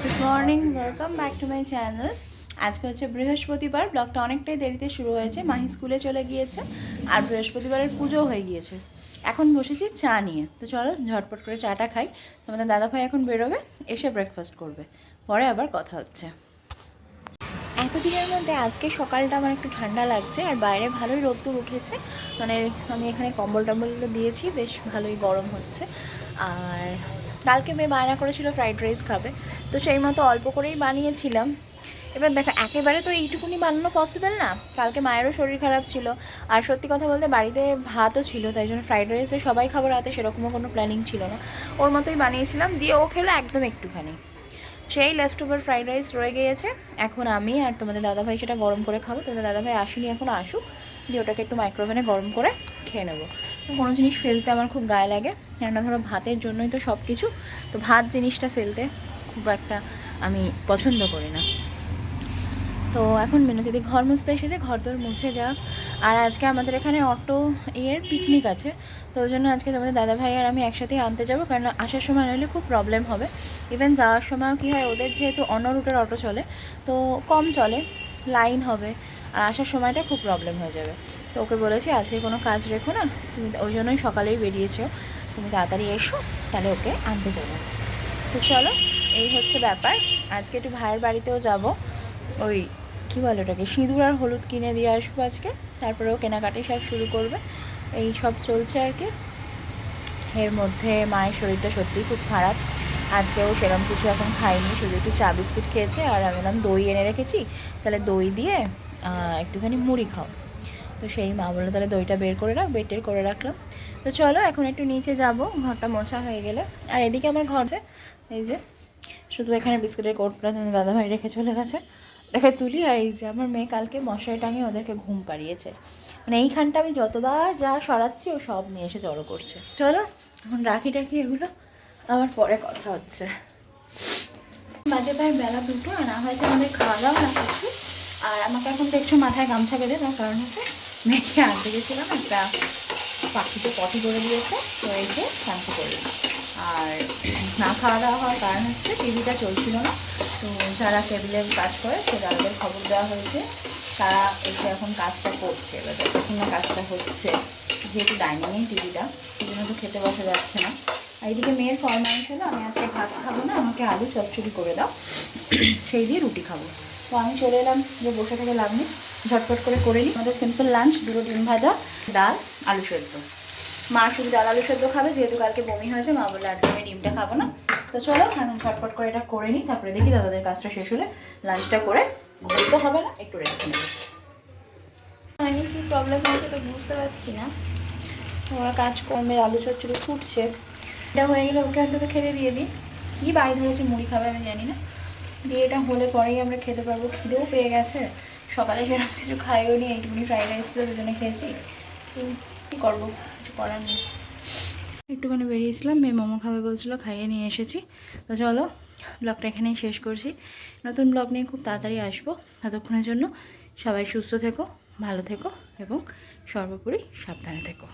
Good morning, welcome back to my channel. আজকে হচ্ছে বৃহস্পতিবার। ব্লগটা অনেকটাই দেরিতে শুরু হয়েছে, মাহি স্কুলে চলে গিয়েছে আর বৃহস্পতিবারের পুজো হয়ে গিয়েছে। এখন বসেছি চা নিয়ে, তো চলো ঝটপট করে চাটা খাই। তোমাদের দাদাভাই এখন বেরোবে, এসে ব্রেকফাস্ট করবে, পরে আবার কথা হচ্ছে। এতদিনের মধ্যে আজকে সকালটা আমার একটু ঠান্ডা লাগছে আর বাইরে ভালোই রোদ্দুর উঠেছে। মানে আমি এখানে কম্বল টম্বলগুলো দিয়েছি, বেশ ভালোই গরম হচ্ছে। আর কালকে মেয়ে বায়না করেছিল ফ্রাইড রাইস খাবে, তো সেই মতো অল্প করেই বানিয়েছিলাম। এবার দেখো একেবারে তো এইটুকুনি বানানো পসিবল না, কালকে মায়েরও শরীর খারাপ ছিল। আর সত্যি কথা বলতে বাড়িতে ভাতও ছিল, তাই জন্য ফ্রাইড রাইসে সবাই খাবার রাতে সেরকমও কোনো প্ল্যানিং ছিল না। ওর মতোই বানিয়েছিলাম, দিয়ে ও খেলো একদম একটুখানি। সেই লেফট ওভার ফ্রাইড রাইস রয়ে গিয়েছে। এখন আমি আর তোমাদের দাদাভাই সেটা গরম করে খাবো। তোমাদের দাদাভাই আসেনি, এখন আসুক, দিয়ে ওটাকে একটু মাইক্রোওভেনে গরম করে খেয়ে নেবো। কোনো জিনিস ফেলতে আমার খুব গায়ে লাগে, কেননা ধরো ভাতের জন্যই তো সব কিছু, তো ভাত জিনিসটা ফেলতে খুব একটা আমি পছন্দ করি না। তো এখন মিনতিদি ঘর মুছতে এসেছে, ঘর তোর মুছে যাক। আর আজকে আমাদের এখানে অটো এর পিকনিক আছে, তো ওই জন্য আজকে তোমাদের দাদাভাই আর আমি একসাথেই আনতে যাবো, কারণ আসার সময় নইলে খুব প্রবলেম হবে। ইভেন যাওয়ার সময়ও কী হয়, ওদের যেহেতু অন্য রুটের অটো চলে, তো কম চলে, লাইন হবে, আর আসার সময়টা খুব প্রবলেম হয়ে যাবে। তো ওকে বলেছি আজকে কোনো কাজ রেখো না, তুমি ওই জন্যই সকালেই বেরিয়েছো, তুমি তাড়াতাড়ি এসো, তাহলে ওকে আনতে যাবো। তো চলো, এই হচ্ছে ব্যাপার। আজকে একটু ভাইয়ের বাড়িতেও যাব, ওই কী বলে ওটাকে, সিঁদুর আর হলুদ কিনে দিয়ে আসবো আজকে, তারপরেও কেনাকাটি সব শুরু করবে। এই সব চলছে আর কি। এর মধ্যে মায়ের শরীরটা সত্যিই খুব খারাপ। আজকেও সেরকম কিছু এখন খাইনি, শুধু একটু চা বিস্কিট খেয়েছে। আর আমি বললাম দই এনে রেখেছি, তাহলে দই দিয়ে একটুখানি মুড়ি খাও। তো সেই মা বললো তাহলে দইটা বের করে রাখ, বেটের করে রাখলাম। তো চলো এখন একটু নিচে যাব, ঘরটা মোছা হয়ে গেলে। আর এদিকে আমার ঘর যে, এই যে শুধু এখানে বিস্কুটের কোটটা তুমি দাদাভাই রেখে চলে গেছে, রেখে তুলি। আর এই যে আমার মেয়ে কালকে মশারি টাঙিয়ে ওদেরকে ঘুম পাড়িয়েছে, মানে এইখানটা আমি যতবার যা সরাচ্ছি ও সব নিয়ে এসে জড়ো করছে। চলো এখন রাখি টাখি এগুলো, আমার পরে কথা হচ্ছে। বাজে প্রায় বেলা 2টো, আনা হয়েছে আমাদের খাওয়া দাওয়া না কিছু। আর আমাকে এখন তো একটু মাথায় গামছা বেঁধে, তার কারণ হচ্ছে মেয়েকে আনতে গেছিলাম, একটা পাখিতে পটি করে দিয়েছে, তো এই যে শান্তি করলাম। আর না খাওয়া দাওয়া হওয়ার কারণ হচ্ছে টিভিটা চলছিল না, তো যারা কেবিলের কাজ করে সে তাদের খবর দেওয়া হয়েছে, তারা এসে এখন কাজটা করছে। এবার যতক্ষণ না কাজটা হচ্ছে, যেহেতু ডাইনিংয়েই টিভিটা, সেই জন্য তো খেতে বসা যাচ্ছে না। আর এইদিকে মেয়ের ফরমাইশ হলো আমি আজকে ভাত খাবো না, আমাকে আলু চচ্চড়ি করে দাও, সেই দিয়ে রুটি খাবো। তো আমি চলে এলাম, যে বসে থেকে লাভ নেই, ঝটপট করে নিই। আমাদের সিম্পল লাঞ্চ, 2টো ডিম ভাজা, ডাল, আলু সেদ্ধ। মা শুধু ডাল আলু সেদ্ধ খাবে, যেহেতু কালকে বমি হয়েছে, মা বললে আজকে আমি ডিমটা খাবো না। তো চলো এখন ঝটপট করে এটা করে নিই, তারপরে দেখি দাদাদের কাজটা শেষ হলে লাঞ্চটা করে ঘুরতে হবে না, একটু রেস্ট নেব। আমি কী প্রবলেম হয়েছে তো বুঝতে পারছি না। ওরা কাজকর্মে আলু চচ্চড়ি ফুটছে, এটা হয়ে গেলে ওকে অন্তত খেতে দিয়ে দিই। কী বাড়ি ধরেছে মুড়ি খাবে আমি জানি না, দিয়ে এটা হলে পরেই আমরা খেতে পারবো। খিদেও পেয়ে গেছে, সকালে সেরকম কিছু খাইও নি, এইটুকুনি ফ্রাইড রাইস ছিল, দুজনে খেয়েছি। তো কী করবো, কিছু করার নেই। একটুখানি বেরিয়েছিলাম, মেয়ে মোমো খাবে বলছিলো, খাইয়ে নিয়ে এসেছি। তো চলো ব্লগটা এখানেই শেষ করছি, নতুন ব্লগ নিয়ে খুব তাড়াতাড়ি আসবো। ততক্ষণের জন্য সবাই সুস্থ থেকো, ভালো থেকো এবং সর্বোপরি সাবধানে থেকো।